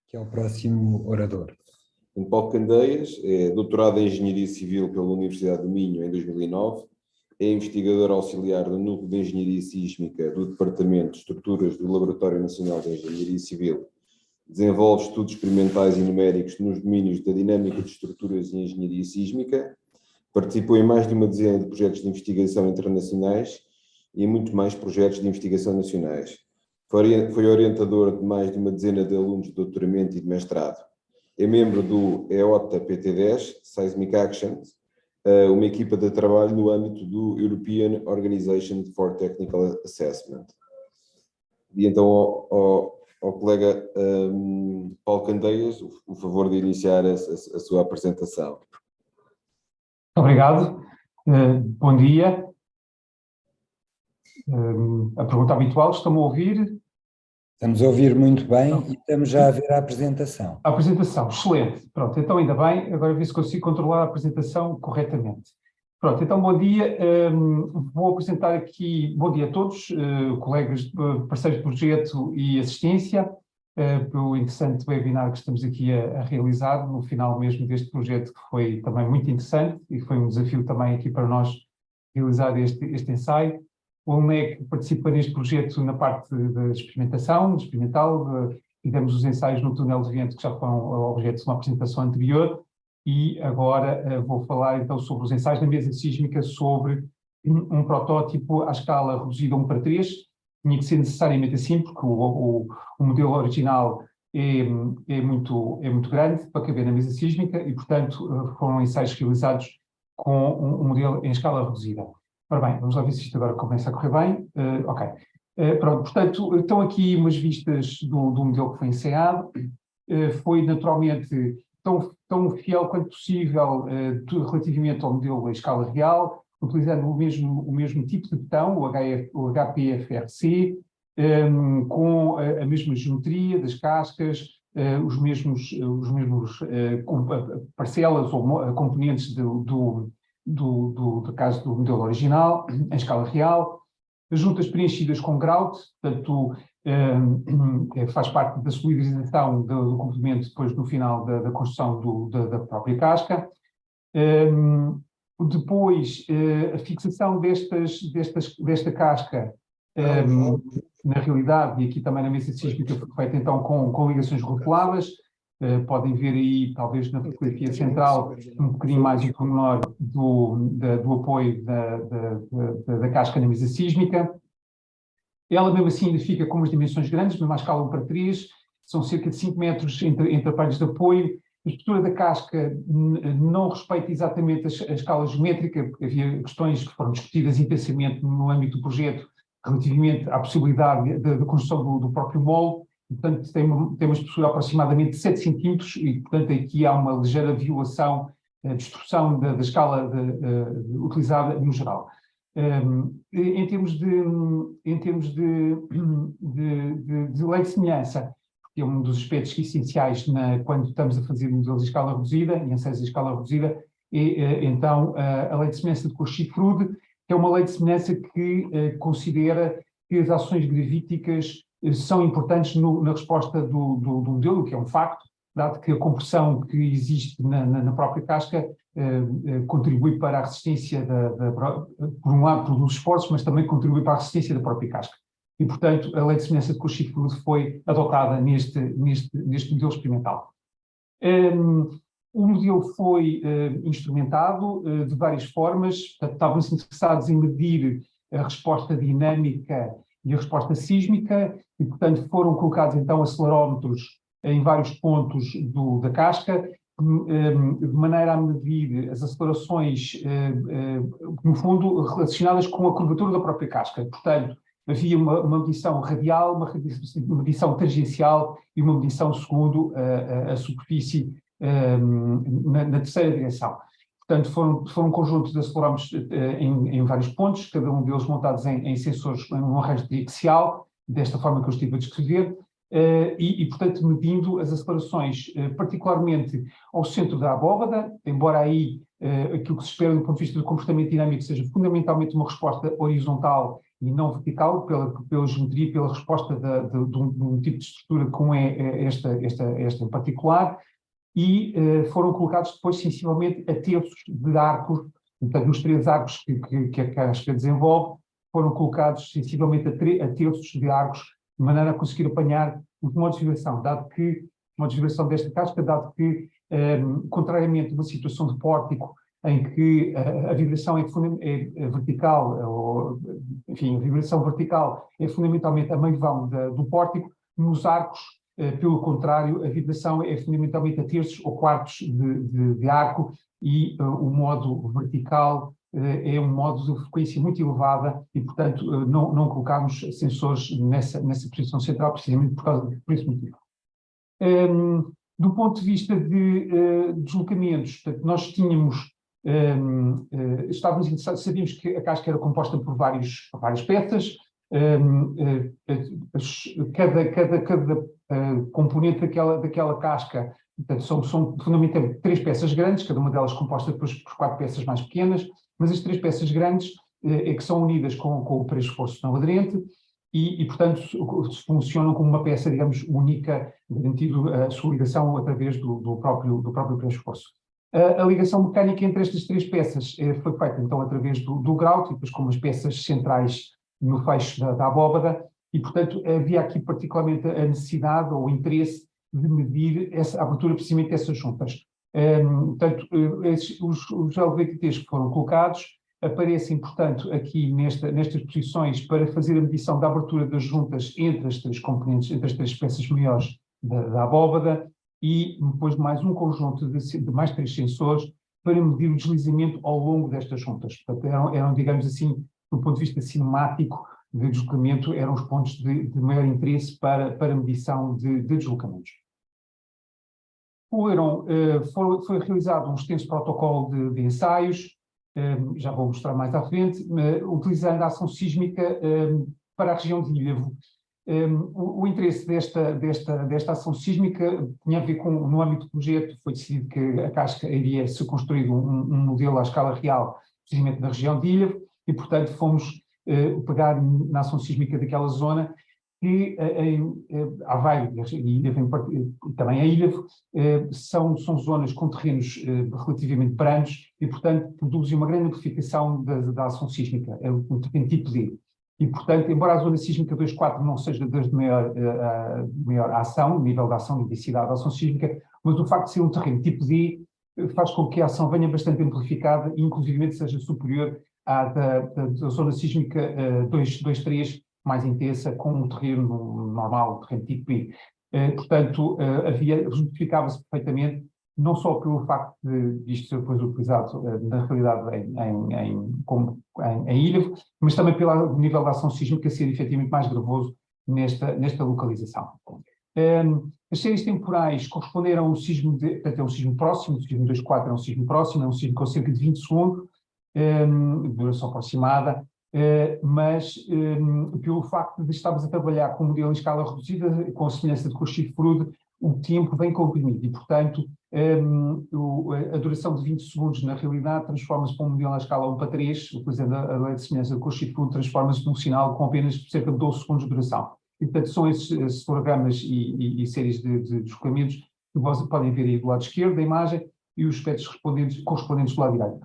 que é o próximo orador. Paulo Candeias é doutorado em Engenharia Civil pela Universidade do Minho em 2009, é investigador auxiliar do Núcleo de Engenharia Sísmica do Departamento de Estruturas do Laboratório Nacional de Engenharia Civil, desenvolve estudos experimentais e numéricos nos domínios da dinâmica de estruturas e engenharia sísmica, participou em mais de uma dezena de projetos de investigação internacionais e em muito mais projetos de investigação nacionais. Foi orientador de mais de uma dezena de alunos de doutoramento e de mestrado. É membro do EOTA PT10, Seismic Actions, uma equipa de trabalho no âmbito do European Organization for Technical Assessment. E então ao colega Paulo Candeias o favor de iniciar a sua apresentação. Obrigado. Bom dia. A pergunta habitual, estão-me a ouvir? Estamos a ouvir muito bem e estamos já a ver a apresentação. A apresentação, excelente. Pronto, então ainda bem, agora ver se consigo controlar a apresentação corretamente. Pronto, então bom dia. Vou apresentar aqui, bom dia a todos, colegas, parceiros de projeto e assistência, pelo interessante webinar que estamos aqui a realizar no final mesmo deste projeto, que foi também muito interessante e foi um desafio também aqui para nós realizar este ensaio. O UNEC participa neste projeto na parte da experimentação, experimental, fizemos os ensaios no túnel de vento que já foram objeto de uma apresentação anterior e agora vou falar então sobre os ensaios na mesa sísmica sobre um protótipo à escala reduzida 1:3. Tinha que ser necessariamente assim porque o modelo original é muito grande para caber na mesa sísmica e, portanto, foram ensaios realizados com um modelo em escala reduzida. Ora bem, vamos lá ver se isto agora começa a correr bem. Ok. Pronto, portanto, estão aqui umas vistas do modelo que foi ensaiado. Foi naturalmente tão fiel quanto possível relativamente ao modelo em escala real, utilizando o mesmo tipo de betão, o HPFRC, com a mesma geometria das cascas, os mesmos parcelas ou componentes do caso do modelo original, em escala real, juntas preenchidas com grout, portanto, faz parte da solidização do complemento depois no final da construção da própria casca. Depois, a fixação desta casca, na realidade, e aqui também na mesa sísmica foi feita então com ligações rotuladas. Podem ver aí, talvez na fotografia central, um bocadinho mais em pormenor do apoio da casca na mesa sísmica. Ela mesmo assim ainda fica com umas dimensões grandes, mesmo à escala 1:3, são cerca de 5 metros entre aparelhos de apoio. A estrutura da casca não respeita exatamente a escala geométrica, porque havia questões que foram discutidas intensamente no âmbito do projeto relativamente à possibilidade da construção do próprio molde. Portanto, tem uma espessura aproximadamente de 7 centímetros e, portanto, aqui há uma ligeira violação, distorção da escala utilizada no geral. Em termos de lei de semelhança, que é um dos aspectos essenciais quando estamos a fazer modelos em escala reduzida, e ensaios em escala reduzida, então a lei de semelhança de Cauchy-Frude, que é uma lei de semelhança que considera que as ações gravíticas são importantes na resposta do modelo, que é um facto, dado que a compressão que existe na própria casca contribui para a resistência, por um lado, produz esforços, mas também contribui para a resistência da própria casca. E, portanto, a lei de semelhança de Cauchy-Frude foi adotada neste modelo experimental. O modelo foi instrumentado de várias formas. Portanto, estávamos interessados em medir a resposta dinâmica e a resposta sísmica, e, portanto, foram colocados, então, acelerómetros em vários pontos da casca, de maneira a medir as acelerações, no fundo, relacionadas com a curvatura da própria casca. Portanto, havia uma medição radial, uma medição tangencial e uma medição segundo a superfície na terceira direção. Portanto, foram um conjunto de acelerómetros em vários pontos, cada um deles montados em sensores, em um arranjo triaxial, desta forma que eu estive a descrever, portanto, medindo as acelerações, particularmente ao centro da abóbada, embora aí aquilo que se espera do ponto de vista do comportamento dinâmico seja fundamentalmente uma resposta horizontal e não vertical, pela geometria, pela resposta de um tipo de estrutura como é esta em particular, e foram colocados depois sensivelmente a terços de arcos, portanto, nos 3 arcos que a casca desenvolve, foram colocados sensivelmente a terços de arcos, de maneira a conseguir apanhar os modos de vibração, os modos de vibração desta casca, dado que, contrariamente a uma situação de pórtico, em que a vibração é vertical, ou, enfim, a vibração vertical é fundamentalmente a meio-vão do pórtico, nos arcos, pelo contrário, a vibração é fundamentalmente a terços ou quartos de arco, e o modo vertical é um modo de frequência muito elevada e, portanto, não colocámos sensores nessa posição central, precisamente por esse motivo. Do ponto de vista de deslocamentos, portanto, nós tínhamos, estávamos interessados, sabíamos que a casca era composta por várias peças, cada componente daquela casca, portanto, são fundamentalmente 3 peças grandes, cada uma delas composta depois por 4 peças mais pequenas, mas as 3 peças grandes é que são unidas com o pré-esforço não aderente e, portanto, funcionam como uma peça, digamos, única, garantindo a sua ligação através do próprio pré-esforço. A ligação mecânica entre estas 3 peças foi feita, então, através do grout, e depois com as peças centrais no fecho da abóbada, e, portanto, havia aqui particularmente a necessidade ou o interesse de medir a abertura precisamente dessas juntas. Portanto, os LVTs que foram colocados aparecem, portanto, aqui nestas posições para fazer a medição da abertura das juntas entre as 3 componentes, entre as 3 peças maiores da abóbada, e depois mais um conjunto de mais 3 sensores para medir o deslizamento ao longo destas juntas. Portanto, eram, digamos assim, do ponto de vista cinemático de deslocamento, eram os pontos de maior interesse para medição de deslocamentos. Foi realizado um extenso protocolo de ensaios, já vou mostrar mais à frente, utilizando a ação sísmica para a região de Ilhavo. O interesse desta ação sísmica tinha a ver com, no âmbito do projeto, foi decidido que a casca iria ser construído um modelo à escala real, precisamente na região de Ilhavo, e, portanto, fomos pegar na ação sísmica daquela zona, que Aveiro e também a Ilhavo são zonas com terrenos relativamente brandos e, portanto, produzem uma grande amplificação da ação sísmica, é um terreno tipo D. E, portanto, embora a zona sísmica 2.4 não seja das de maior ação, nível de ação, de intensidade da ação sísmica, mas o facto de ser um terreno tipo D faz com que a ação venha bastante amplificada e, inclusivamente, seja superior à da zona sísmica 2.3, mais intensa, com um terreno normal, terreno tipo B. Portanto, justificava-se perfeitamente, não só pelo facto de isto ser depois utilizado, na realidade, em Ilhavo, mas também pelo nível de ação sísmica ser efetivamente mais gravoso nesta localização. As séries temporais corresponderam a um sismo, portanto, é um sismo próximo, o sismo 2.4 é um sismo próximo, é um sismo com cerca de 20 segundos, duração aproximada, mas pelo facto de estarmos a trabalhar com um modelo em escala reduzida, com a semelhança de com o Schifrude, o tempo vem comprimido e, portanto, a duração de 20 segundos, na realidade, transforma-se para um modelo na escala 1:3, utilizando a lei de semelhança de com o Schifrude, transforma-se num sinal com apenas cerca de 12 segundos de duração. E, portanto, são esses fotogramas e séries de deslocamentos que vocês podem ver aí do lado esquerdo da imagem e os espectros correspondentes do lado direito.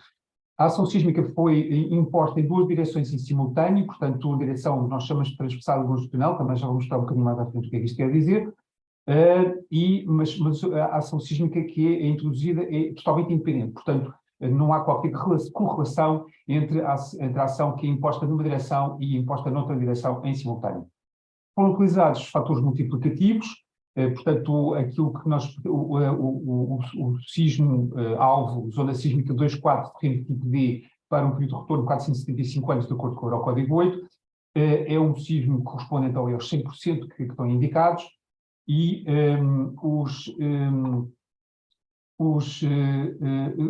A ação sísmica foi imposta em 2 direções em simultâneo, portanto, uma direção nós chamamos de transversal e longitudinal, também já vou mostrar um bocadinho mais à frente o que é que isto quer dizer, mas a ação sísmica que é introduzida é totalmente independente, portanto, não há qualquer correlação entre a ação que é imposta numa direção e imposta noutra direção em simultâneo. Foram utilizados os fatores multiplicativos, portanto, aquilo que o sismo alvo, zona sísmica 2.4, terreno tipo D, para um período de retorno de 475 anos, de acordo com o Eurocódigo 8, é um sismo correspondente aos 100% que estão indicados, e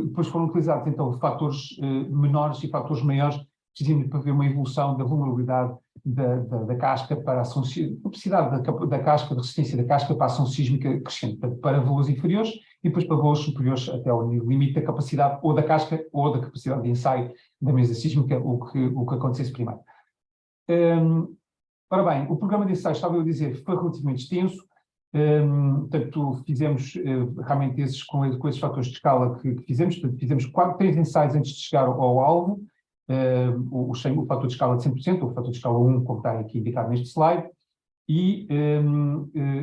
depois foram utilizados, então, fatores menores e fatores maiores, precisamente para ver uma evolução da vulnerabilidade da casca para a ação sísmica, a capacidade da casca, da resistência da casca para a ação sísmica crescente, para valores inferiores e depois para valores superiores até ao limite da capacidade ou da casca ou da capacidade de ensaio da mesa sísmica, o que acontecesse primeiro. Ora bem, o programa de ensaios, estava eu a dizer, foi relativamente extenso. Portanto, fizemos realmente com esses fatores de escala que fizemos. Portanto, fizemos 3 ensaios antes de chegar ao alvo. O fator de escala de 100%, o fator de escala 1, como está aqui indicado neste slide. E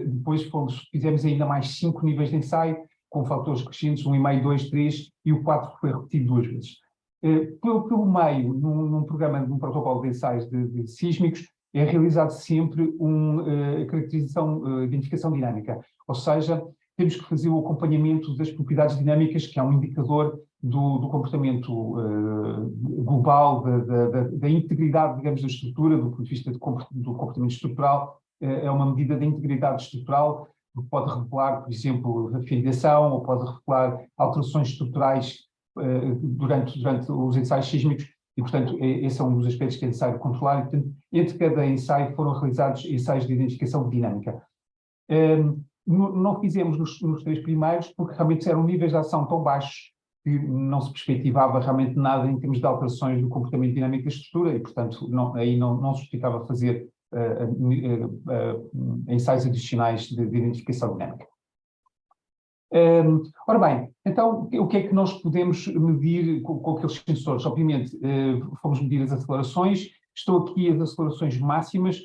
depois fizemos ainda mais 5 níveis de ensaio, com fatores crescentes, 1,5, 2, 3, e o 4 foi repetido 2 vezes. Pelo meio, num programa, num protocolo de ensaios de sísmicos, é realizado sempre identificação dinâmica, ou seja, temos que fazer o acompanhamento das propriedades dinâmicas, que é um indicador do comportamento global, da integridade, digamos, da estrutura, do ponto de vista do comportamento estrutural. É uma medida de integridade estrutural, que pode revelar, por exemplo, afinidade, ou pode revelar alterações estruturais durante os ensaios sísmicos, e, portanto, esse é um dos aspectos que é necessário controlar, e, portanto, entre cada ensaio foram realizados ensaios de identificação dinâmica. Não fizemos nos 3 primeiros, porque realmente eram níveis de ação tão baixos que não se perspectivava realmente nada em termos de alterações do comportamento dinâmico da estrutura, e, portanto, aí não se justificava fazer ensaios adicionais de identificação dinâmica. Ora bem, então, o que é que nós podemos medir com aqueles sensores? Obviamente, fomos medir as acelerações. Estou aqui as acelerações máximas.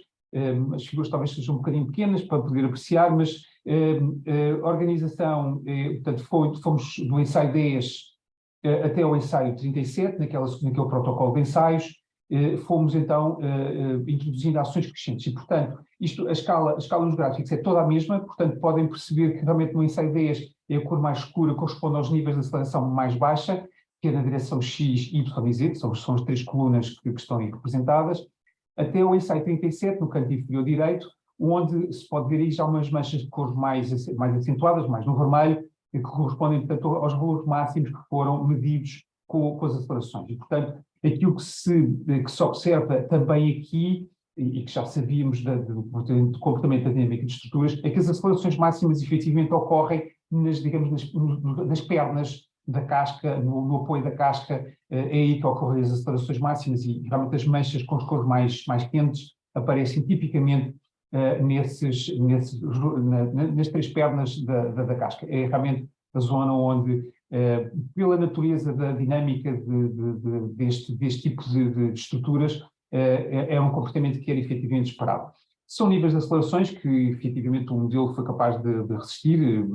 As figuras talvez sejam um bocadinho pequenas para poder apreciar, mas a organização, portanto, fomos do ensaio 10 até o ensaio 37, naquele protocolo de ensaios. Fomos então introduzindo ações crescentes, e, portanto, a escala nos gráficos é toda a mesma. Portanto, podem perceber que realmente no ensaio 10 a cor mais escura corresponde aos níveis de aceleração mais baixa, que é na direção X, Y e Z, são as 3 colunas que estão aí representadas, até o ensaio 37, no canto inferior direito, onde se pode ver aí já umas manchas de cores mais acentuadas, mais no vermelho, que correspondem, portanto, aos valores máximos que foram medidos com as acelerações. E, portanto, aquilo que se observa também aqui, e que já sabíamos do comportamento da dinâmica de estruturas, é que as acelerações máximas efetivamente ocorrem nas pernas da casca, no apoio da casca. É aí que ocorrem as acelerações máximas, e realmente as manchas com as cores mais quentes aparecem tipicamente nas 3 pernas da casca. É realmente a zona onde, pela natureza da dinâmica deste tipo de estruturas, é um comportamento que era efetivamente esperado. São níveis de acelerações que efetivamente o modelo foi capaz de resistir.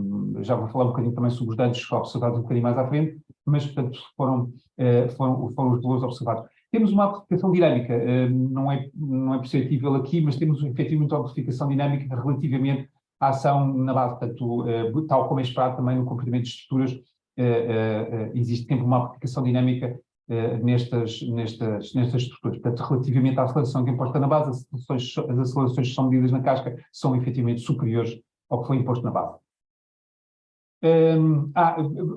Já vou falar um bocadinho também sobre os danos observados um bocadinho mais à frente, mas, portanto, foram os valores observados. Temos uma amplificação dinâmica, não é perceptível aqui, mas temos efetivamente uma amplificação dinâmica relativamente à ação na base. Portanto, tal como é esperado também no comportamento de estruturas, existe sempre uma amplificação dinâmica nestas estruturas. Portanto, relativamente à aceleração que é imposta na base, as acelerações que são medidas na casca são efetivamente superiores ao que foi imposto na base.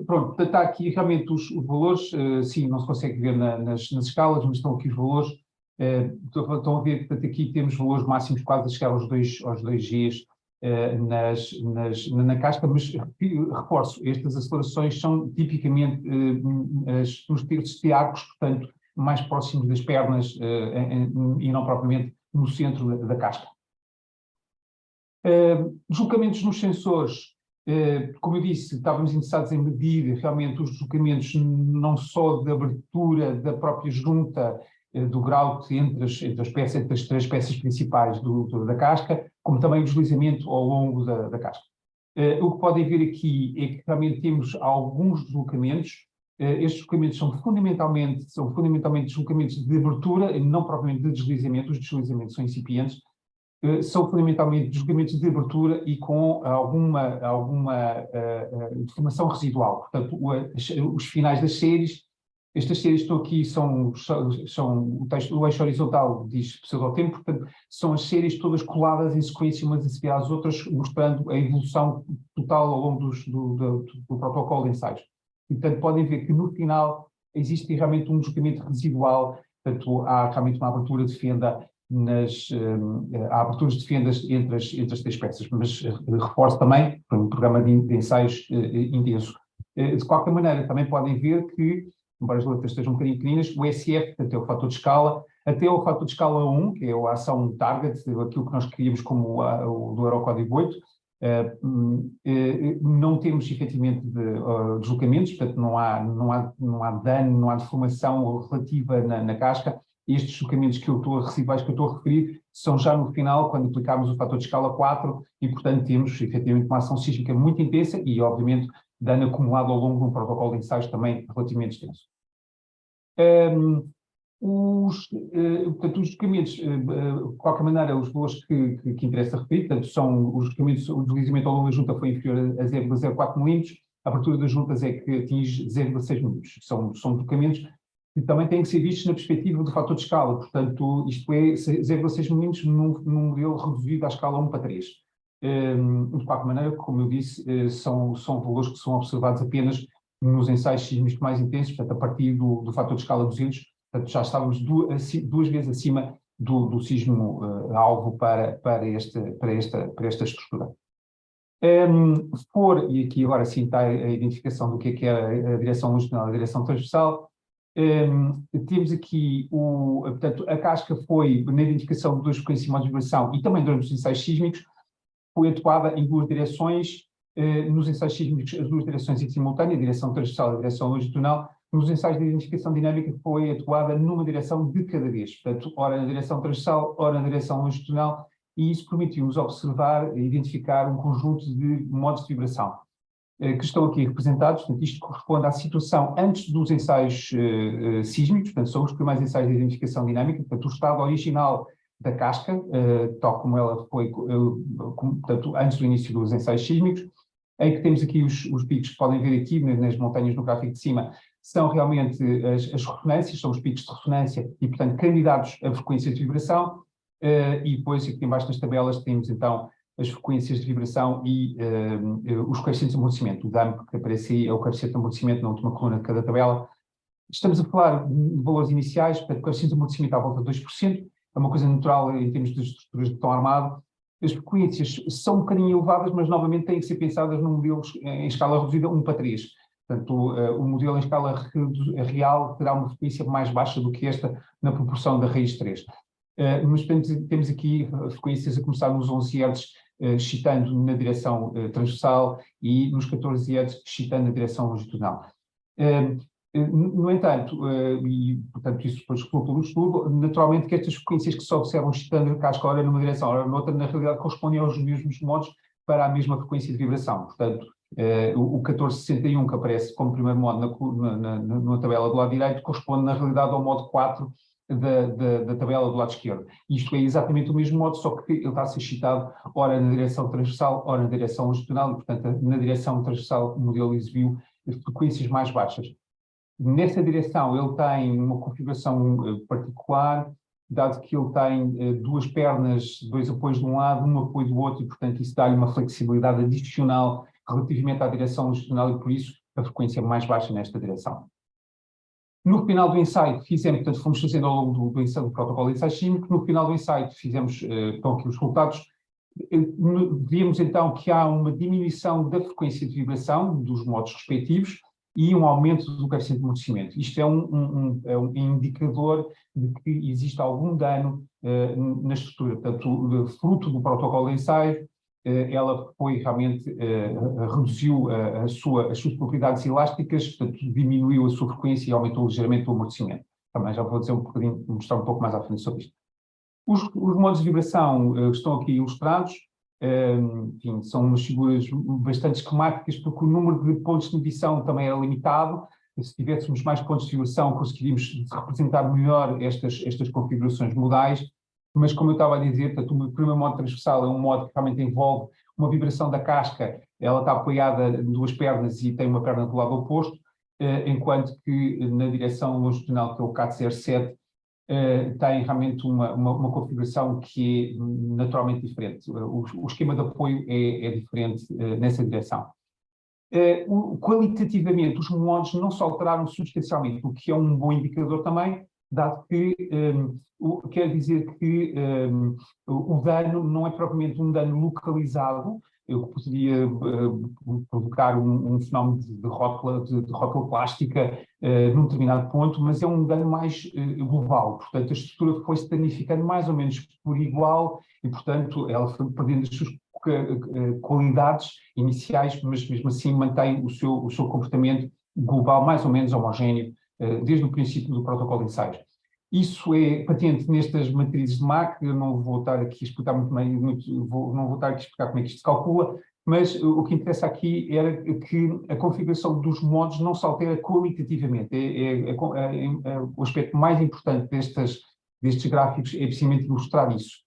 Pronto, está aqui realmente os valores. Sim, não se consegue ver nas escalas, mas estão aqui os valores. Estão a ver, portanto, aqui temos valores máximos quase a chegar aos 2 Gs na casca, mas reforço, estas acelerações são tipicamente nos terços de arcos, portanto, mais próximos das pernas e não propriamente no centro da casca. Deslocamentos nos sensores. Como eu disse, estávamos interessados em medir realmente os deslocamentos não só da abertura da própria junta do grout entre as 3 peças principais da casca, como também o deslizamento ao longo da casca. O que podem ver aqui é que realmente temos alguns deslocamentos. Estes deslocamentos são fundamentalmente deslocamentos de abertura, não propriamente de deslizamento. Os deslizamentos são incipientes. São fundamentalmente deslocamentos de abertura e com alguma deformação residual. Portanto, os finais das séries, estas séries que estão aqui o eixo horizontal diz pseudotempo, portanto, são as séries todas coladas em sequência umas a seguir às outras, mostrando a evolução total ao longo do protocolo de ensaios. E, portanto, podem ver que no final existe realmente um deslocamento residual, portanto, há realmente uma abertura de fenda há aberturas de fendas entre as 3 peças, mas reforço também, foi um programa de ensaios intenso. De qualquer maneira, também podem ver que embora as letras estejam um bocadinho pequeninas, o SF, portanto, é o fator de escala, até o fator de escala 1, que é a ação target, aquilo que nós queríamos como o do Eurocódigo 8, não temos efetivamente deslocamentos, portanto não há dano, não há deformação relativa na casca. Estes deslocamentos residuais que eu estou a referir são já no final, quando aplicarmos o fator de escala 4, e portanto temos efetivamente uma ação sísmica muito intensa e obviamente dano acumulado ao longo de um protocolo de ensaios também relativamente extenso. Portanto, os deslocamentos, de qualquer maneira, os valores que interessa referir, portanto, são os deslocamentos, o deslizamento ao longo da junta foi inferior a 0,04 mm, a abertura das juntas é que atinge 0,6 mm. São deslocamentos que também têm que ser vistos na perspectiva do fator de escala, portanto, isto é 0,6 mm num modelo reduzido à escala 1:3. De qualquer maneira, como eu disse, são valores que são observados apenas nos ensaios sísmicos mais intensos, portanto, a partir do fator de escala 200, portanto, já estávamos duas vezes acima do sismo alvo para esta estrutura. E aqui agora sim está a identificação do que é a direção longitudinal e a direção transversal. Temos aqui, portanto, a casca foi, na identificação de duas frequências de modos de vibração e também durante os ensaios sísmicos, foi atuada em duas direções. Nos ensaios sísmicos, as duas direções em simultâneo, a direção transversal e a direção longitudinal. Nos ensaios de identificação dinâmica foi atuada numa direção de cada vez, portanto, ora na direção transversal, ora na direção longitudinal, e isso permitiu-nos observar e identificar um conjunto de modos de vibração que estão aqui representados. Portanto, isto corresponde à situação antes dos ensaios sísmicos, portanto, são os primeiros ensaios de identificação dinâmica, portanto, o estado original da casca, tal como ela foi, portanto, antes do início dos ensaios sísmicos, em que temos aqui os picos que podem ver aqui nas montanhas no gráfico de cima, são realmente as ressonâncias, são os picos de ressonância e, portanto, candidatos a frequências de vibração, e depois aqui embaixo nas tabelas temos então as frequências de vibração e os coeficientes de amortecimento. O DAMP que aparece aí é o coeficiente de amortecimento na última coluna de cada tabela. Estamos a falar de valores iniciais, portanto, o coeficiente de amortecimento à volta de 2%, é uma coisa natural em termos de estruturas de betão armado. As frequências são um bocadinho elevadas, mas novamente têm que ser pensadas num modelo em escala reduzida 1:3. Portanto, o modelo em escala real terá uma frequência mais baixa do que esta na proporção da raiz 3. Mas temos aqui frequências a começar nos 11 Hz, excitando na direção transversal, e nos 14 Hz, excitando na direção longitudinal. No entanto, e portanto isso depois resulta pelo estudo, naturalmente que estas frequências que se observam excitando a casca ora numa direção, ora noutra, na realidade correspondem aos mesmos modos para a mesma frequência de vibração. Portanto, o 1461 que aparece como primeiro modo na tabela do lado direito corresponde na realidade ao modo 4 da tabela do lado esquerdo. Isto é exatamente o mesmo modo, só que ele está a ser excitado ora na direção transversal, ora na direção longitudinal, e portanto na direção transversal o modelo exibiu frequências mais baixas. Nessa direção ele tem uma configuração particular, dado que ele tem duas pernas, dois apoios de um lado, um apoio do outro, e portanto isso dá-lhe uma flexibilidade adicional relativamente à direção longitudinal, e por isso a frequência é mais baixa nesta direção. No final do ensaio portanto fomos fazendo ao longo do ensaio do protocolo de ensaio químico, no final do ensaio fizemos, estão aqui os resultados, vimos então que há uma diminuição da frequência de vibração dos modos respectivos, e um aumento do coeficiente de amortecimento. Isto é um indicador de que existe algum dano na estrutura. Portanto, fruto do protocolo de ensaio, ela foi realmente, reduziu as suas propriedades elásticas, portanto, diminuiu a sua frequência e aumentou ligeiramente o amortecimento. Também já vou dizer mostrar um pouco mais à frente sobre isto. Os modos de vibração estão aqui ilustrados. Enfim, são umas figuras bastante esquemáticas, porque o número de pontos de medição também era limitado. Se tivéssemos mais pontos de vibração, conseguiríamos representar melhor estas configurações modais, mas como eu estava a dizer, portanto, o primeiro modo transversal é um modo que realmente envolve uma vibração da casca, ela está apoiada em duas pernas e tem uma perna do lado oposto, enquanto que na direção longitudinal, que é o CAT07, tem realmente uma configuração que é naturalmente diferente. O esquema de apoio é diferente nessa direção. Qualitativamente, os modos não se alteraram substancialmente, o que é um bom indicador também, dado que quer dizer que o dano não é propriamente um dano localizado, o que poderia provocar um fenómeno de rótula plástica num determinado ponto, mas é um dano mais global. Portanto, a estrutura foi-se danificando mais ou menos por igual e, portanto, ela foi perdendo as suas qualidades iniciais, mas mesmo assim mantém o seu comportamento global mais ou menos homogéneo desde o princípio do protocolo de ensaios. Isso é patente nestas matrizes de Mach. Eu não vou estar aqui a explicar muito bem, não vou estar aqui a explicar como é que isto se calcula, mas o que interessa aqui era que a configuração dos modos não se altera qualitativamente. O aspecto mais importante destes gráficos é precisamente ilustrar isso,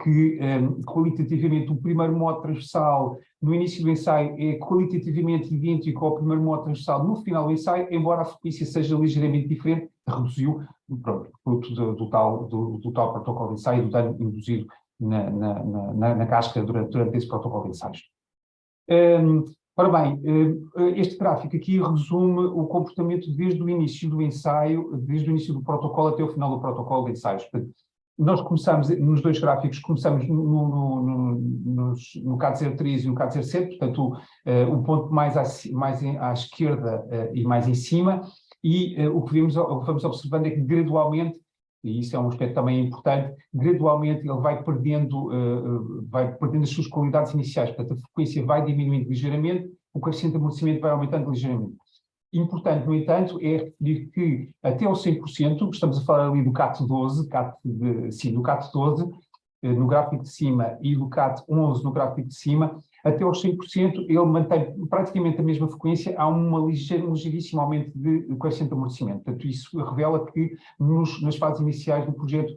que qualitativamente o primeiro modo transversal no início do ensaio é qualitativamente idêntico ao primeiro modo transversal no final do ensaio, embora a frequência seja ligeiramente diferente, reduziu, pronto, fruto do tal protocolo de ensaio, do dano induzido na casca durante esse protocolo de ensaios. Ora bem, este gráfico aqui resume o comportamento desde o início do ensaio, desde o início do protocolo até o final do protocolo de ensaios. Portanto, nós começamos, nos dois gráficos, começamos no CAD 03 e no CAD 07, portanto, um ponto mais à esquerda e mais em cima, e o que vamos observando é que gradualmente, e isso é um aspecto também importante, gradualmente ele vai perdendo as suas qualidades iniciais, portanto a frequência vai diminuindo ligeiramente, o coeficiente de amortecimento vai aumentando ligeiramente. Importante, no entanto, é referir que até ao 100%, estamos a falar ali do CAT12, do CAT12 no gráfico de cima e do CAT11 no gráfico de cima, até aos 100% ele mantém praticamente a mesma frequência, há um ligeiríssimo aumento de coeficiente de amortecimento. Portanto, isso revela que nas fases iniciais do projeto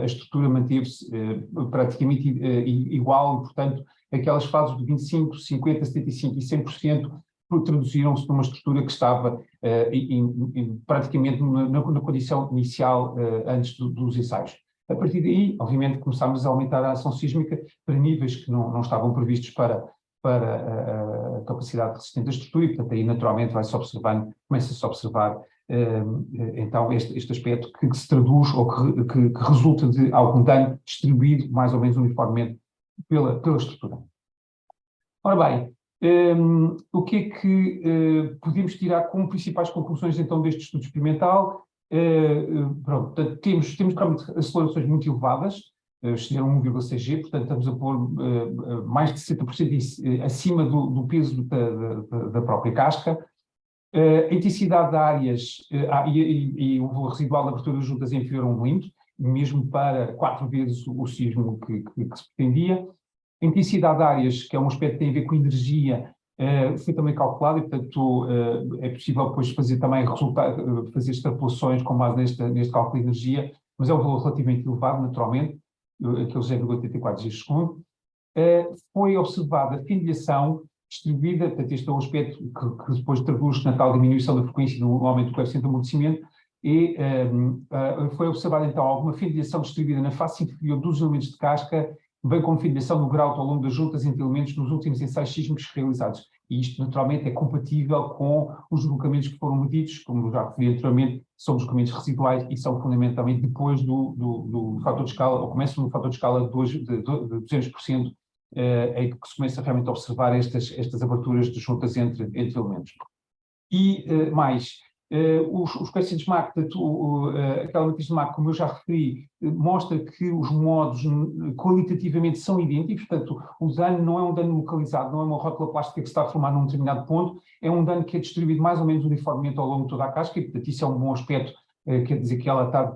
a estrutura manteve-se praticamente igual e, portanto, aquelas fases de 25%, 50%, 75% e 100% traduziram-se numa estrutura que estava praticamente na condição inicial antes dos ensaios. A partir daí, obviamente, começámos a aumentar a ação sísmica para níveis que não estavam previstos para a capacidade resistente da estrutura e, portanto, aí naturalmente começa-se a observar então este aspecto que se traduz ou que resulta de algum dano distribuído mais ou menos uniformemente pela estrutura. Ora bem, o que é que podemos tirar como principais conclusões então deste estudo experimental? Portanto, temos realmente acelerações muito elevadas, chegaram a 1,6 G, portanto estamos a pôr mais de 60% acima do peso da própria casca. A intensidade de áreas e o residual de abertura de juntas é inferior a 1 milímetro, mesmo para 4 vezes o sismo que se pretendia. A intensidade de áreas, que é um aspecto que tem a ver com energia, foi também calculado e, portanto, é possível depois fazer também fazer extrapolações com base neste cálculo de energia, mas é um valor relativamente elevado, naturalmente, aqueles 0,84 G por segundo. Foi observada a fendilhação distribuída, portanto, este é um aspecto que depois traduz na tal diminuição da frequência do aumento do coeficiente de amortecimento, e foi observada então alguma fendilhação distribuída na face inferior dos elementos de casca, bem como fendilhação no grau ao longo das juntas entre elementos nos últimos ensaios sísmicos realizados. E isto, naturalmente, é compatível com os deslocamentos que foram medidos, como já referi anteriormente, são deslocamentos residuais e são fundamentalmente depois do fator de escala, ou começam no fator de escala de 200%, em que se começa realmente a observar estas aberturas de juntas entre elementos. E mais, os coeficientes Mach, aquela matriz de Mach, como eu já referi, mostra que os modos qualitativamente são idênticos, portanto, o dano não é um dano localizado, não é uma rótula plástica que se está a formar num determinado ponto, é um dano que é distribuído mais ou menos uniformemente ao longo de toda a casca, e, portanto, isso é um bom aspecto, quer dizer que ela está,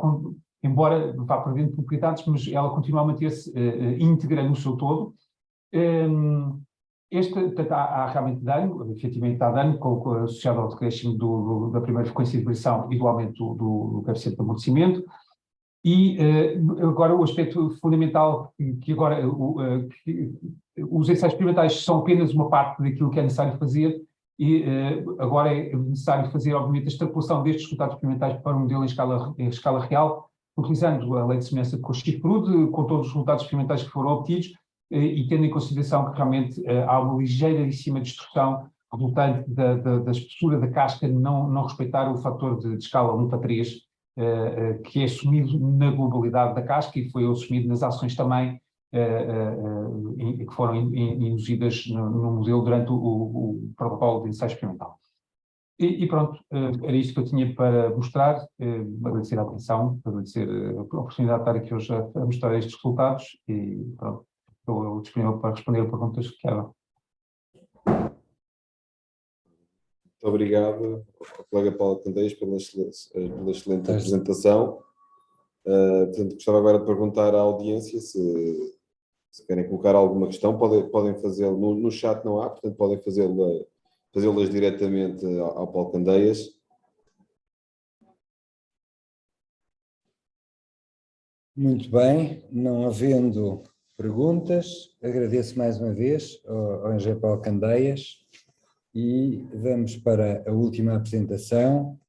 embora vá perdendo propriedades, mas ela continua a manter-se íntegra no seu todo. Portanto, há realmente dano, efetivamente há dano associado ao decréscimo da primeira frequência de vibração e do aumento do coeficiente de amortecimento. E agora o aspecto fundamental, que agora os ensaios experimentais são apenas uma parte daquilo que é necessário fazer, e agora é necessário fazer, obviamente, a extrapolação destes resultados experimentais para um modelo em escala real, utilizando a lei de semelhança de Cauchy-Frude, com todos os resultados experimentais que foram obtidos, e tendo em consideração que realmente há uma ligeiríssima destruição resultante da espessura da casca não respeitar o fator de escala 1 para 3, que é assumido na globalidade da casca e foi assumido nas ações também que foram induzidas no modelo durante o protocolo de ensaio experimental. E pronto, era isto que eu tinha para mostrar, agradecer a atenção, agradecer a oportunidade de estar aqui hoje a mostrar estes resultados e pronto, estou disponível para responder a perguntas que queiram. Muito obrigado ao colega Paulo Candeias pela excelente apresentação. Portanto, gostava agora de perguntar à audiência se querem colocar alguma questão, podem fazê-lo no chat, não há, portanto podem fazê-las diretamente ao Paulo Candeias. Muito bem, não havendo perguntas, agradeço mais uma vez ao engenheiro Paulo Candeias e vamos para a última apresentação,